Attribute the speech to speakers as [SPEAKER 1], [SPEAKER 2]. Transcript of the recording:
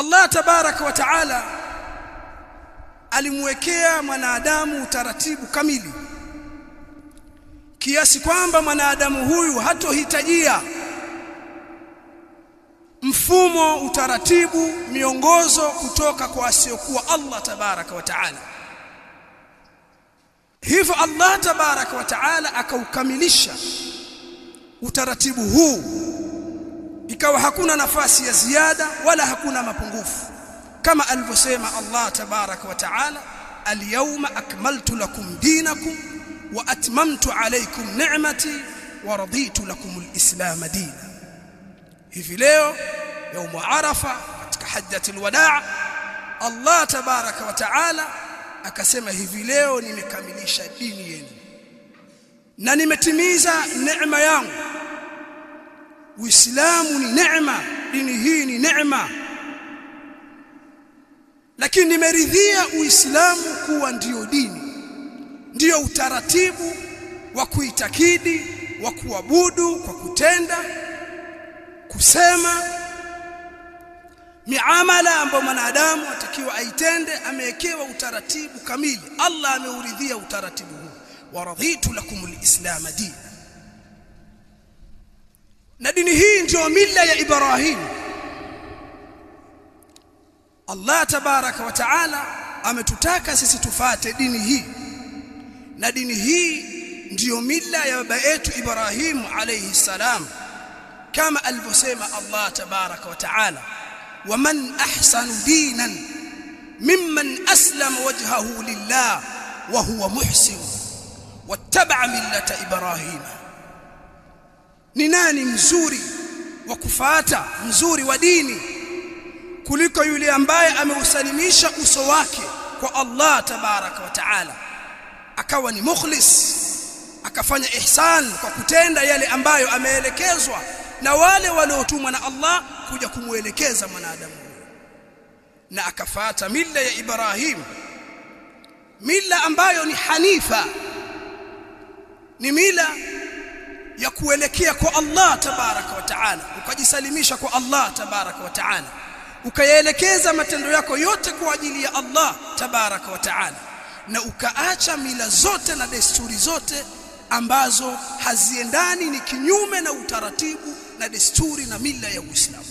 [SPEAKER 1] Allah tabaraka wa taala alimwekea mwanadamu utaratibu kamili kiasi kwamba mwanadamu huyu hatohitajia mfumo, utaratibu, miongozo kutoka kwa asiyokuwa Allah tabaraka wa taala. Hivyo Allah tabaraka wa taala akaukamilisha utaratibu huu, ikawa hakuna nafasi ya ziada wala hakuna mapungufu, kama alivyosema Allah tabaraka wa taala, al-yawma akmaltu lakum dinakum wa atmamtu alaykum ni'mati wa raditu lakum al-islam dina. Hivi leo يوم Arafa katika hajjatul wadaa, Allah tabaraka wa taala akasema hivi leo nimekamilisha dini yenu na nimetimiza neema yangu. Uislamu ni neema, dini hii ni neema, lakini nimeridhia Uislamu kuwa ndio dini, ndio utaratibu wa kuitakidi, wa kuabudu kwa kutenda, kusema, miamala ambayo mwanadamu atakiwa aitende. Amewekewa utaratibu kamili, Allah ameuridhia utaratibu huu, wa raditu lakum al-islam dina. Na dini hii ndio mila ya Ibrahim. Allah tabaraka wa taala ametutaka sisi tufate dini hii, na dini hii ndio mila ya baba yetu Ibrahim alayhi salam, kama alivyosema Allah tabaraka wa taala, ومن أحسن دينا ممن أسلم وجهه لله وهو محسن واتبع ملة إبراهيم. ni nani mzuri wa kufuata, mzuri wa dini kuliko yule ambaye ameusalimisha uso wake kwa Allah tabaraka wa taala, akawa ni mukhlis, akafanya ihsan kwa kutenda yale ambayo ameelekezwa na wale waliotumwa na Allah kuja kumuelekeza mwanadamu, na akafuata mila ya Ibrahim, mila ambayo ni hanifa, ni mila ya kuelekea kwa Allah tabaraka wa taala, ukajisalimisha kwa Allah tabaraka wa taala, ukayaelekeza matendo yako yote kwa ajili ya Allah tabaraka wa taala, na ukaacha mila zote na desturi zote ambazo haziendani, ni kinyume na utaratibu na desturi na mila ya Uislamu.